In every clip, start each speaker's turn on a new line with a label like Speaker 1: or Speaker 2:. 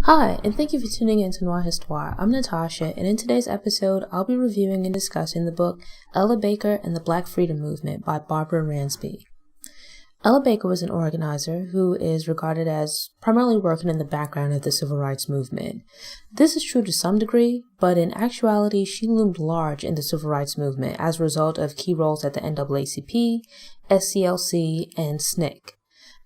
Speaker 1: Hi, and thank you for tuning in to Noire Histoire. I'm Natasha, and in today's episode, I'll be reviewing and discussing the book Ella Baker and the Black Freedom Movement by Barbara Ransby. Ella Baker was an organizer who is regarded as primarily working in the background of the civil rights movement. This is true to some degree, but in actuality, she loomed large in the civil rights movement as a result of key roles at the NAACP, SCLC, and SNCC.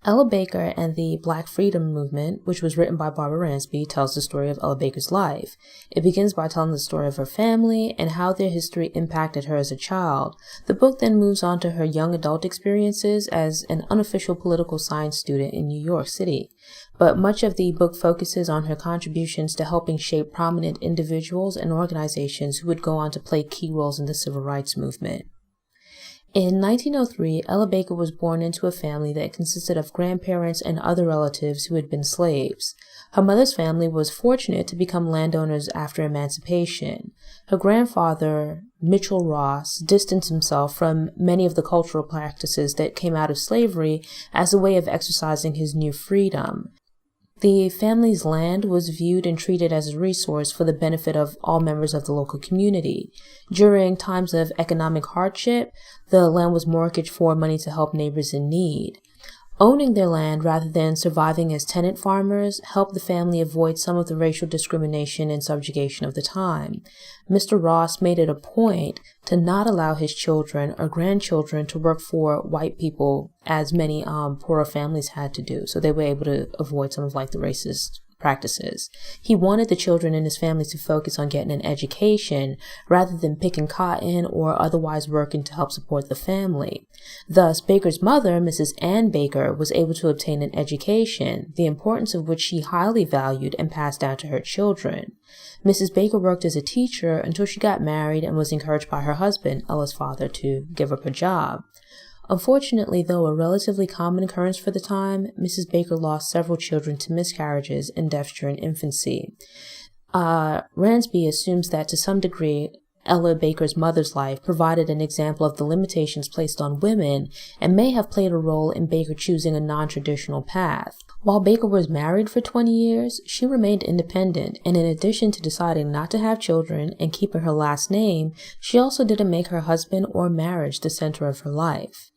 Speaker 1: Ella Baker and the Black Freedom Movement, which was written by Barbara Ransby, tells the story of Ella Baker's life. It begins by telling the story of her family and how their history impacted her as a child. The book then moves on to her young adult experiences as an unofficial political science student in New York City. But much of the book focuses on her contributions to helping shape prominent individuals and organizations who would go on to play key roles in the civil rights movement. In 1903, Ella Baker was born into a family that consisted of grandparents and other relatives who had been slaves. Her mother's family was fortunate to become landowners after emancipation. Her grandfather, Mitchell Ross, distanced himself from many of the cultural practices that came out of slavery as a way of exercising his new freedom. The family's land was viewed and treated as a resource for the benefit of all members of the local community. During times of economic hardship, the land was mortgaged for money to help neighbors in need. Owning their land rather than surviving as tenant farmers helped the family avoid some of the racial discrimination and subjugation of the time. Mr. Ross made it a point to not allow his children or grandchildren to work for white people, as many poorer families had to do, so they were able to avoid some of the racist practices. He wanted the children in his family to focus on getting an education rather than picking cotton or otherwise working to help support the family. Thus, Baker's mother, Mrs. Ann Baker, was able to obtain an education, the importance of which she highly valued and passed down to her children. Mrs. Baker worked as a teacher until she got married and was encouraged by her husband, Ella's father, to give up her job. Unfortunately, though a relatively common occurrence for the time, Mrs. Baker lost several children to miscarriages and deaths during infancy. Ransby assumes that to some degree, Ella Baker's mother's life provided an example of the limitations placed on women and may have played a role in Baker choosing a non-traditional path. While Baker was married for 20 years, she remained independent, and in addition to deciding not to have children and keeping her last name, she also didn't make her husband or marriage the center of her life.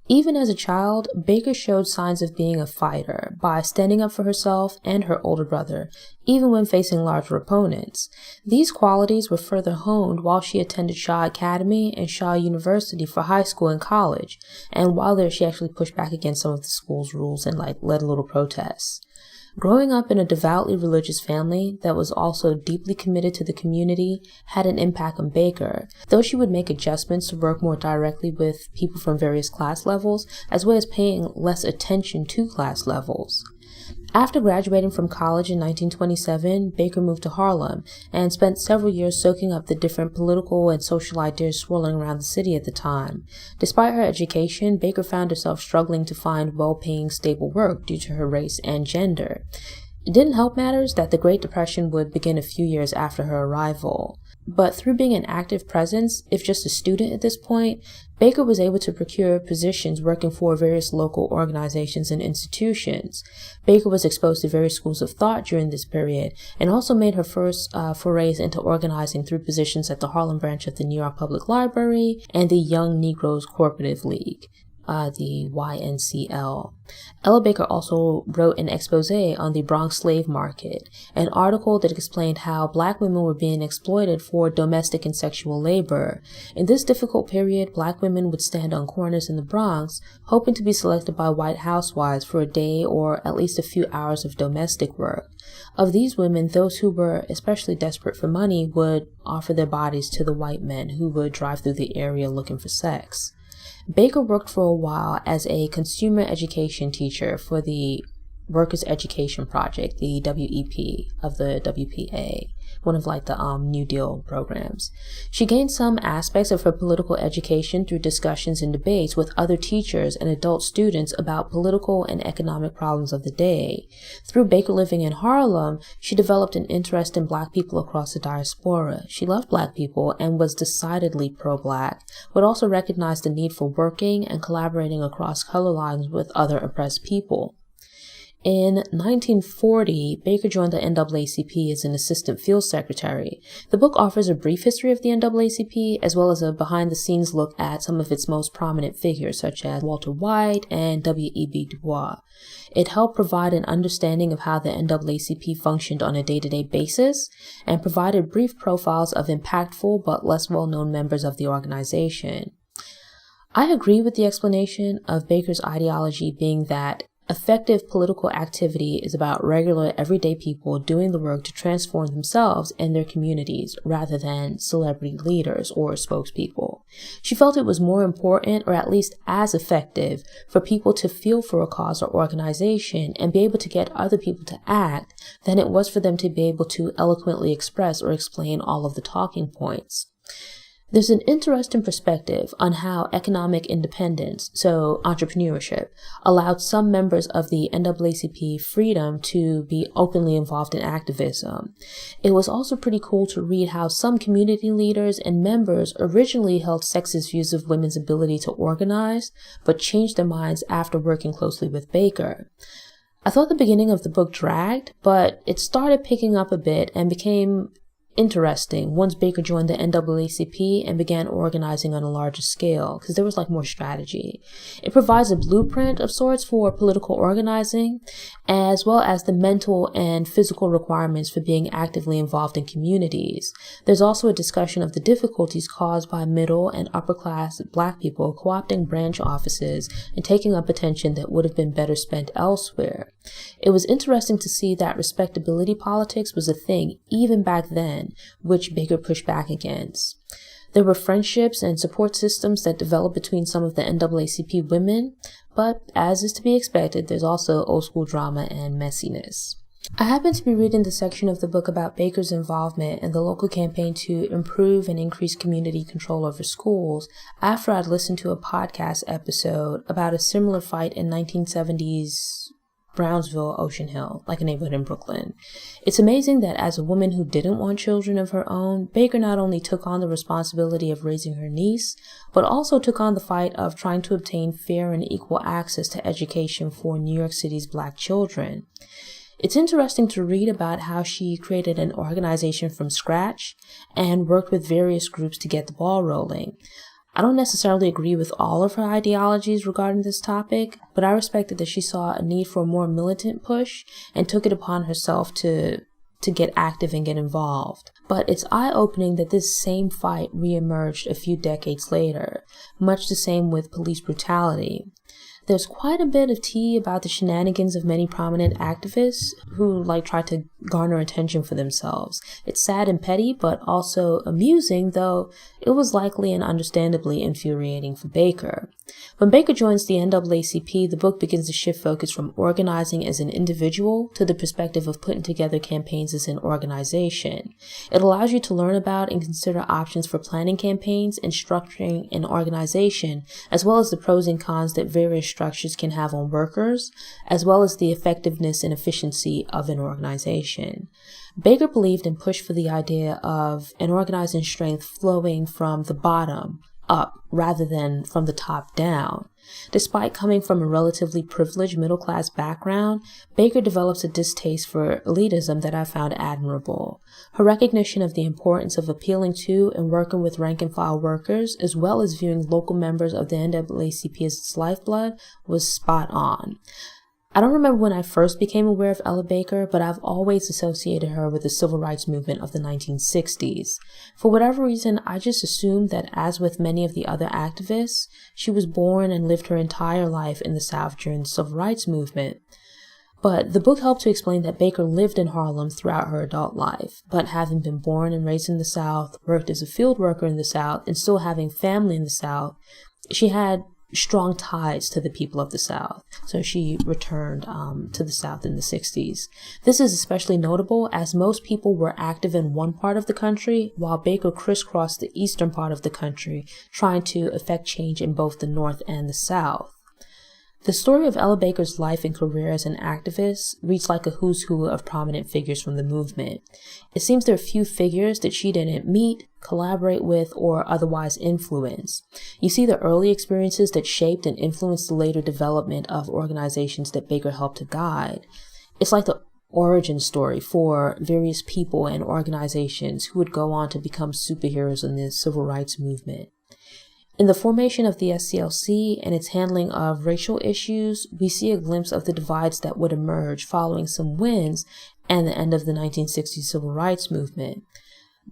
Speaker 1: Even as a child, Baker showed signs of being a fighter by standing up for herself and her older brother, even when facing larger opponents. These qualities were further honed while she attended Shaw Academy and Shaw University for high school and college, and while there she actually pushed back against some of the school's rules and led a little protests. Growing up in a devoutly religious family that was also deeply committed to the community had an impact on Baker, though she would make adjustments to work more directly with people from various class levels, as well as paying less attention to class levels. After graduating from college in 1927, Baker moved to Harlem and spent several years soaking up the different political and social ideas swirling around the city at the time. Despite her education, Baker found herself struggling to find well-paying, stable work due to her race and gender. It didn't help matters that the Great Depression would begin a few years after her arrival. But through being an active presence, if just a student at this point, Baker was able to procure positions working for various local organizations and institutions. Baker was exposed to various schools of thought during this period and also made her first forays into organizing through positions at the Harlem branch of the New York Public Library and the Young Negroes Cooperative League, the YNCL. Ella Baker also wrote an expose on the Bronx slave market, an article that explained how black women were being exploited for domestic and sexual labor. In this difficult period, black women would stand on corners in the Bronx, hoping to be selected by white housewives for a day or at least a few hours of domestic work. Of these women, those who were especially desperate for money would offer their bodies to the white men who would drive through the area looking for sex. Baker worked for a while as a consumer education teacher for the Workers' Education Project, the WEP of the WPA, one of the New Deal programs. She gained some aspects of her political education through discussions and debates with other teachers and adult students about political and economic problems of the day. Through Baker living in Harlem, she developed an interest in black people across the diaspora. She loved black people and was decidedly pro-black, but also recognized the need for working and collaborating across color lines with other oppressed people. In 1940, Baker joined the NAACP as an assistant field secretary. The book offers a brief history of the NAACP, as well as a behind-the-scenes look at some of its most prominent figures, such as Walter White and W.E.B. Du Bois. It helped provide an understanding of how the NAACP functioned on a day-to-day basis, and provided brief profiles of impactful but less well-known members of the organization. I agree with the explanation of Baker's ideology being that effective political activity is about regular, everyday people doing the work to transform themselves and their communities rather than celebrity leaders or spokespeople. She felt it was more important, or at least as effective, for people to feel for a cause or organization and be able to get other people to act than it was for them to be able to eloquently express or explain all of the talking points. There's an interesting perspective on how economic independence, so entrepreneurship, allowed some members of the NAACP freedom to be openly involved in activism. It was also pretty cool to read how some community leaders and members originally held sexist views of women's ability to organize, but changed their minds after working closely with Baker. I thought the beginning of the book dragged, but it started picking up a bit and became interesting once Baker joined the NAACP and began organizing on a larger scale, because there was more strategy. It provides a blueprint of sorts for political organizing, as well as the mental and physical requirements for being actively involved in communities. There's also a discussion of the difficulties caused by middle and upper class Black people co-opting branch offices and taking up attention that would have been better spent elsewhere. It was interesting to see that respectability politics was a thing even back then, which Baker pushed back against. There were friendships and support systems that developed between some of the NAACP women, but as is to be expected, there's also old school drama and messiness. I happened to be reading the section of the book about Baker's involvement in the local campaign to improve and increase community control over schools after I'd listened to a podcast episode about a similar fight in 1970s Brownsville, Ocean Hill, like a neighborhood in Brooklyn. It's amazing that as a woman who didn't want children of her own, Baker not only took on the responsibility of raising her niece, but also took on the fight of trying to obtain fair and equal access to education for New York City's Black children. It's interesting to read about how she created an organization from scratch and worked with various groups to get the ball rolling. I don't necessarily agree with all of her ideologies regarding this topic, but I respected that she saw a need for a more militant push and took it upon herself to get active and get involved. But it's eye-opening that this same fight re-emerged a few decades later, much the same with police brutality. There's quite a bit of tea about the shenanigans of many prominent activists who try to garner attention for themselves. It's sad and petty, but also amusing, though it was likely and understandably infuriating for Baker. When Baker joins the NAACP, the book begins to shift focus from organizing as an individual to the perspective of putting together campaigns as an organization. It allows you to learn about and consider options for planning campaigns and structuring an organization, as well as the pros and cons that various structures can have on workers, as well as the effectiveness and efficiency of an organization. Baker believed and pushed for the idea of an organizing strength flowing from the bottom up rather than from the top down. Despite coming from a relatively privileged middle-class background, Baker develops a distaste for elitism that I found admirable. Her recognition of the importance of appealing to and working with rank-and-file workers, as well as viewing local members of the NAACP as its lifeblood, was spot on. I don't remember when I first became aware of Ella Baker, but I've always associated her with the civil rights movement of the 1960s. For whatever reason, I just assumed that, as with many of the other activists, she was born and lived her entire life in the South during the civil rights movement. But the book helped to explain that Baker lived in Harlem throughout her adult life, but having been born and raised in the South, worked as a field worker in the South, and still having family in the South, she had strong ties to the people of the South, so she returned to the South in the 60s. This is especially notable as most people were active in one part of the country, while Baker crisscrossed the eastern part of the country, trying to effect change in both the North and the South. The story of Ella Baker's life and career as an activist reads like a who's who of prominent figures from the movement. It seems there are few figures that she didn't meet, collaborate with, or otherwise influence. You see the early experiences that shaped and influenced the later development of organizations that Baker helped to guide. It's like the origin story for various people and organizations who would go on to become superheroes in the civil rights movement. In the formation of the SCLC and its handling of racial issues, we see a glimpse of the divides that would emerge following some wins and the end of the 1960s civil rights movement.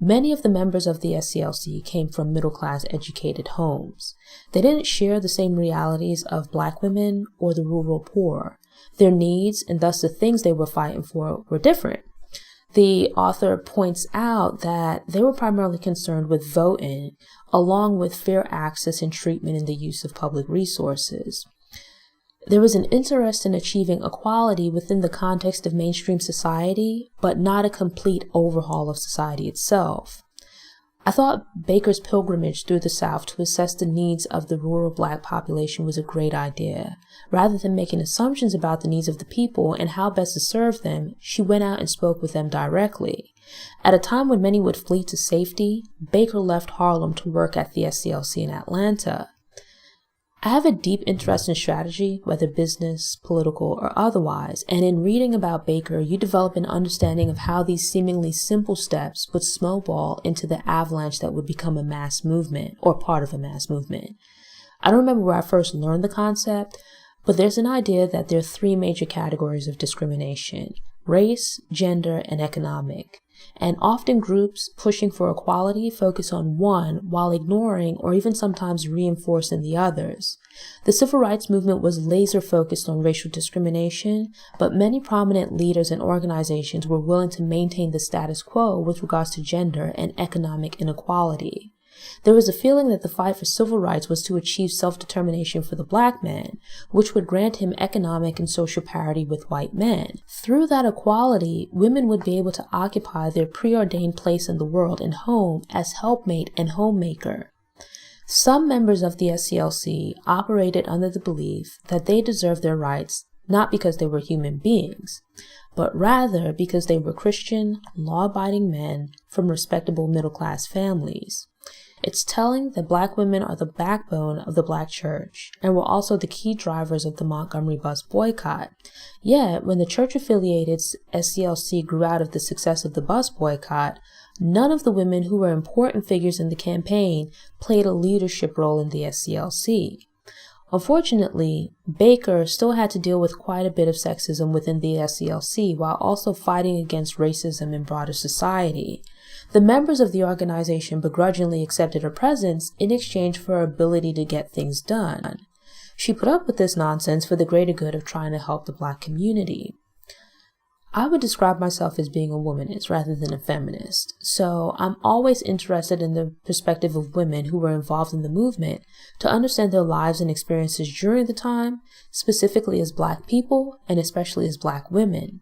Speaker 1: Many of the members of the SCLC came from middle-class educated homes. They didn't share the same realities of Black women or the rural poor. Their needs, and thus the things they were fighting for, were different. The author points out that they were primarily concerned with voting, along with fair access and treatment in the use of public resources. There was an interest in achieving equality within the context of mainstream society, but not a complete overhaul of society itself. I thought Baker's pilgrimage through the South to assess the needs of the rural Black population was a great idea. Rather than making assumptions about the needs of the people and how best to serve them, she went out and spoke with them directly. At a time when many would flee to safety, Baker left Harlem to work at the SCLC in Atlanta. I have a deep interest in strategy, whether business, political, or otherwise, and in reading about Baker, you develop an understanding of how these seemingly simple steps would snowball into the avalanche that would become a mass movement, or part of a mass movement. I don't remember where I first learned the concept, but there's an idea that there are three major categories of discrimination: race, gender, and economic. And often groups pushing for equality focus on one while ignoring or even sometimes reinforcing the others. The civil rights movement was laser focused on racial discrimination, but many prominent leaders and organizations were willing to maintain the status quo with regards to gender and economic inequality. There was a feeling that the fight for civil rights was to achieve self-determination for the Black man, which would grant him economic and social parity with white men. Through that equality, women would be able to occupy their preordained place in the world and home as helpmate and homemaker. Some members of the SCLC operated under the belief that they deserved their rights not because they were human beings, but rather because they were Christian, law-abiding men from respectable middle-class families. It's telling that Black women are the backbone of the Black church and were also the key drivers of the Montgomery bus boycott. Yet, when the church-affiliated SCLC grew out of the success of the bus boycott, none of the women who were important figures in the campaign played a leadership role in the SCLC. Unfortunately, Baker still had to deal with quite a bit of sexism within the SCLC while also fighting against racism in broader society. The members of the organization begrudgingly accepted her presence in exchange for her ability to get things done. She put up with this nonsense for the greater good of trying to help the Black community. I would describe myself as being a womanist rather than a feminist, so I'm always interested in the perspective of women who were involved in the movement to understand their lives and experiences during the time, specifically as Black people and especially as Black women.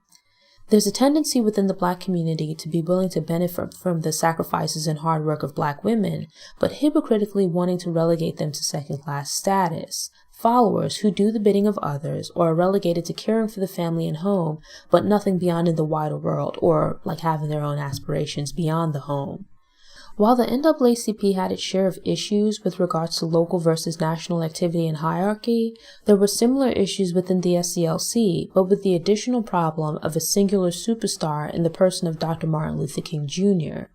Speaker 1: There's a tendency within the Black community to be willing to benefit from the sacrifices and hard work of Black women, but hypocritically wanting to relegate them to second-class status, followers who do the bidding of others or are relegated to caring for the family and home, but nothing beyond in the wider world, or like having their own aspirations beyond the home. While the NAACP had its share of issues with regards to local versus national activity and hierarchy, there were similar issues within the SCLC, but with the additional problem of a singular superstar in the person of Dr. Martin Luther King Jr.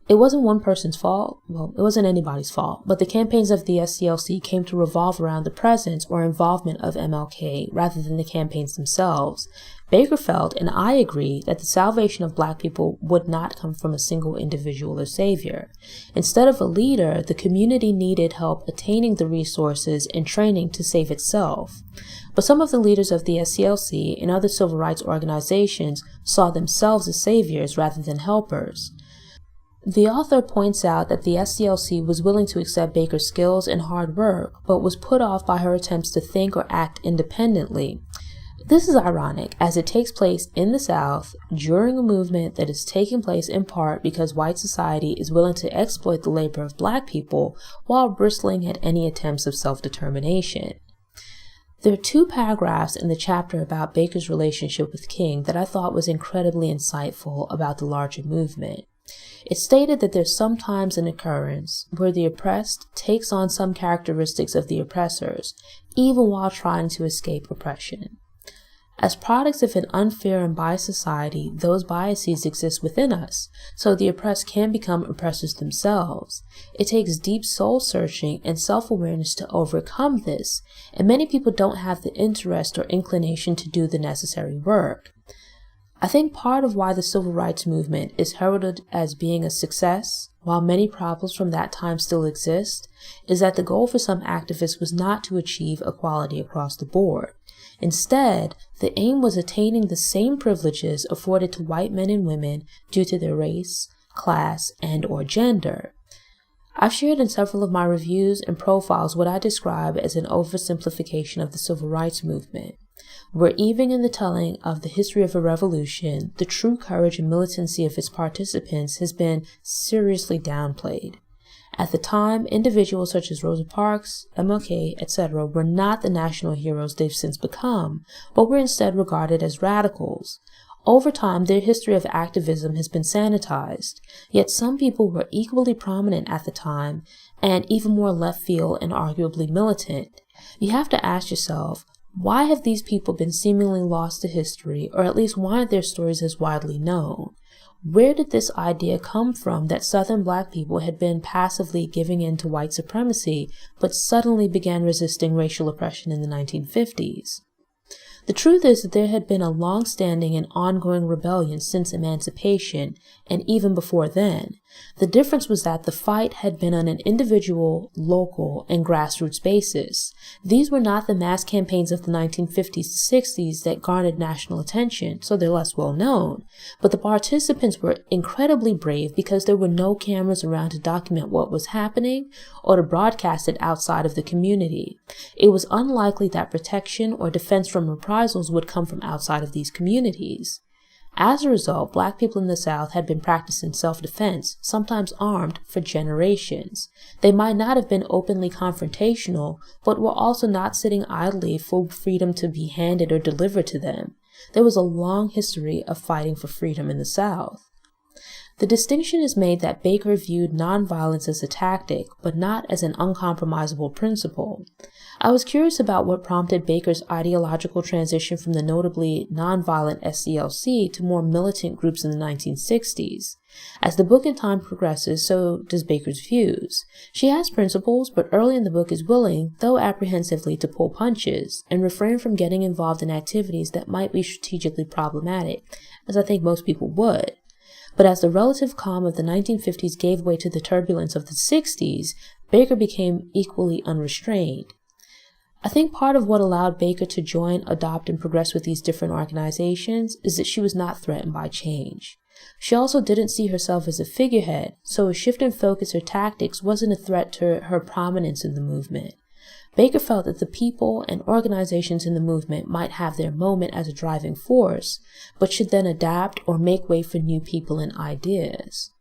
Speaker 1: It wasn't one person's fault, well, it wasn't anybody's fault, but the campaigns of the SCLC came to revolve around the presence or involvement of MLK rather than the campaigns themselves. Baker felt, and I agree, that the salvation of Black people would not come from a single individual or savior. Instead of a leader, the community needed help attaining the resources and training to save itself. But some of the leaders of the SCLC and other civil rights organizations saw themselves as saviors rather than helpers. The author points out that the SCLC was willing to accept Baker's skills and hard work, but was put off by her attempts to think or act independently. This is ironic, as it takes place in the South during a movement that is taking place in part because white society is willing to exploit the labor of Black people while bristling at any attempts of self-determination. There are two paragraphs in the chapter about Baker's relationship with King that I thought was incredibly insightful about the larger movement. It stated that there's sometimes an occurrence where the oppressed takes on some characteristics of the oppressors, even while trying to escape oppression. As products of an unfair and biased society, those biases exist within us, so the oppressed can become oppressors themselves. It takes deep soul-searching and self-awareness to overcome this, and many people don't have the interest or inclination to do the necessary work. I think part of why the civil rights movement is heralded as being a success, while many problems from that time still exist, is that the goal for some activists was not to achieve equality across the board. Instead, the aim was attaining the same privileges afforded to white men and women due to their race, class, and/or gender. I've shared in several of my reviews and profiles what I describe as an oversimplification of the civil rights movement, where even in the telling of the history of a revolution, the true courage and militancy of its participants has been seriously downplayed. At the time, individuals such as Rosa Parks, MLK, etc. were not the national heroes they've since become, but were instead regarded as radicals. Over time, their history of activism has been sanitized, yet some people were equally prominent at the time and even more left field and arguably militant. You have to ask yourself, why have these people been seemingly lost to history, or at least why aren't their stories as widely known? Where did this idea come from that Southern Black people had been passively giving in to white supremacy, but suddenly began resisting racial oppression in the 1950s? The truth is that there had been a long-standing and ongoing rebellion since emancipation, and even before then. The difference was that the fight had been on an individual, local, and grassroots basis. These were not the mass campaigns of the 1950s to 60s that garnered national attention, so they're less well known. But the participants were incredibly brave because there were no cameras around to document what was happening or to broadcast it outside of the community. It was unlikely that protection or defense from reprisals would come from outside of these communities. As a result, Black people in the South had been practicing self-defense, sometimes armed, for generations. They might not have been openly confrontational, but were also not sitting idly for freedom to be handed or delivered to them. There was a long history of fighting for freedom in the South. The distinction is made that Baker viewed nonviolence as a tactic, but not as an uncompromisable principle. I was curious about what prompted Baker's ideological transition from the notably nonviolent SCLC to more militant groups in the 1960s. As the book in time progresses, so does Baker's views. She has principles, but early in the book is willing, though apprehensively, to pull punches and refrain from getting involved in activities that might be strategically problematic, as I think most people would. But as the relative calm of the 1950s gave way to the turbulence of the 60s, Baker became equally unrestrained. I think part of what allowed Baker to join, adopt, and progress with these different organizations is that she was not threatened by change. She also didn't see herself as a figurehead, so a shift in focus or tactics wasn't a threat to her prominence in the movement. Baker felt that the people and organizations in the movement might have their moment as a driving force, but should then adapt or make way for new people and ideas.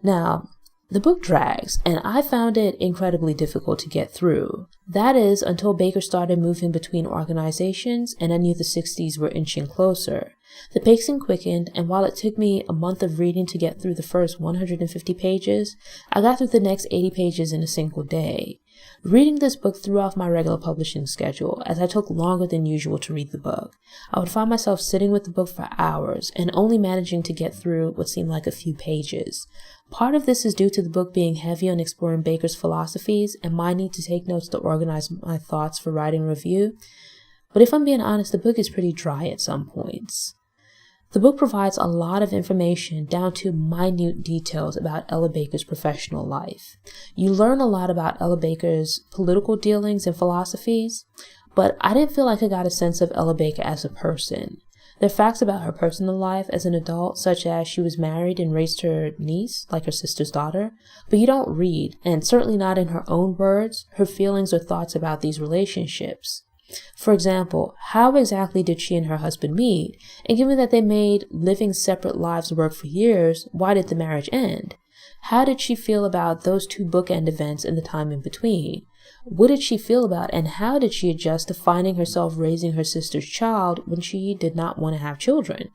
Speaker 1: Now, the book drags, and I found it incredibly difficult to get through. That is, until Baker started moving between organizations, and I knew the 60s were inching closer. The pacing quickened, and while it took me a month of reading to get through the first 150 pages, I got through the next 80 pages in a single day. Reading this book threw off my regular publishing schedule, as I took longer than usual to read the book. I would find myself sitting with the book for hours, and only managing to get through what seemed like a few pages. Part of this is due to the book being heavy on exploring Baker's philosophies, and my need to take notes to organize my thoughts for writing a review. But if I'm being honest, the book is pretty dry at some points. The book provides a lot of information down to minute details about Ella Baker's professional life. You learn a lot about Ella Baker's political dealings and philosophies, but I didn't feel like I got a sense of Ella Baker as a person. There are facts about her personal life as an adult, such as she was married and raised her niece, like her sister's daughter, but you don't read, and certainly not in her own words, her feelings or thoughts about these relationships. For example, how exactly did she and her husband meet? And given that they made living separate lives work for years, why did the marriage end? How did she feel about those two bookend events and the time in between? What did she feel about and how did she adjust to finding herself raising her sister's child when she did not want to have children?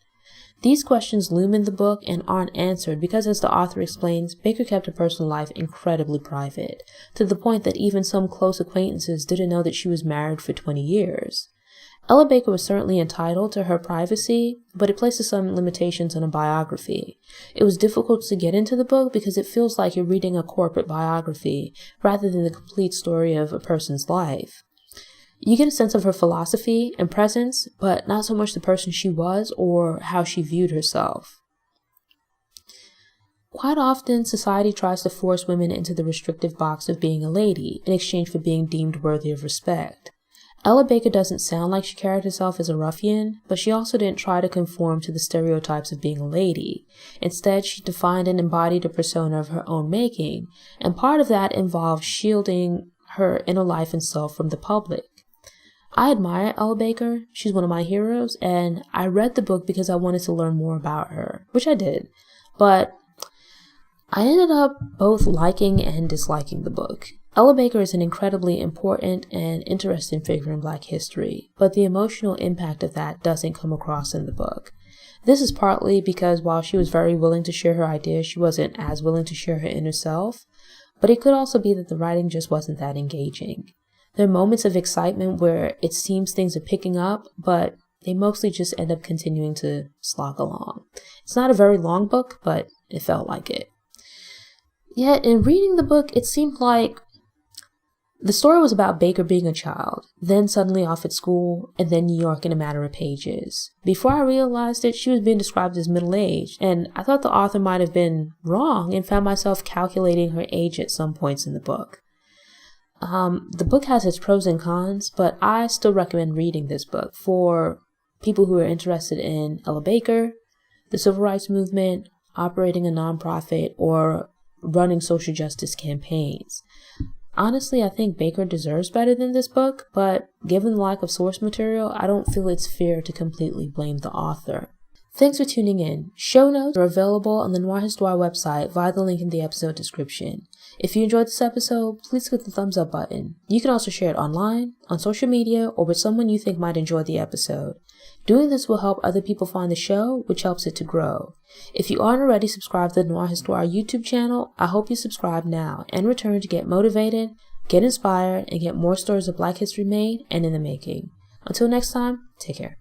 Speaker 1: These questions loom in the book and aren't answered because, as the author explains, Baker kept her personal life incredibly private, to the point that even some close acquaintances didn't know that she was married for 20 years. Ella Baker was certainly entitled to her privacy, but it places some limitations on a biography. It was difficult to get into the book because it feels like you're reading a corporate biography rather than the complete story of a person's life. You get a sense of her philosophy and presence, but not so much the person she was or how she viewed herself. Quite often, society tries to force women into the restrictive box of being a lady in exchange for being deemed worthy of respect. Ella Baker doesn't sound like she carried herself as a ruffian, but she also didn't try to conform to the stereotypes of being a lady. Instead, she defined and embodied a persona of her own making, and part of that involved shielding her inner life and self from the public. I admire Ella Baker. She's one of my heroes, and I read the book because I wanted to learn more about her, which I did. But I ended up both liking and disliking the book. Ella Baker is an incredibly important and interesting figure in Black history, but the emotional impact of that doesn't come across in the book. This is partly because while she was very willing to share her ideas, she wasn't as willing to share her inner self, but it could also be that the writing just wasn't that engaging. There are moments of excitement where it seems things are picking up, but they mostly just end up continuing to slog along. It's not a very long book, but it felt like it. Yet, in reading the book, it seemed like the story was about Baker being a child, then suddenly off at school, and then New York in a matter of pages. Before I realized it, she was being described as middle-aged, and I thought the author might have been wrong and found myself calculating her age at some points in the book. The book has its pros and cons, but I still recommend reading this book for people who are interested in Ella Baker, the civil rights movement, operating a nonprofit, or running social justice campaigns. Honestly, I think Baker deserves better than this book, but given the lack of source material, I don't feel it's fair to completely blame the author. Thanks for tuning in. Show notes are available on the Noire Histoire website via the link in the episode description. If you enjoyed this episode, please click the thumbs up button. You can also share it online, on social media, or with someone you think might enjoy the episode. Doing this will help other people find the show, which helps it to grow. If you aren't already subscribed to the Noire Histoire YouTube channel, I hope you subscribe now and return to get motivated, get inspired, and get more stories of Black history made and in the making. Until next time, take care.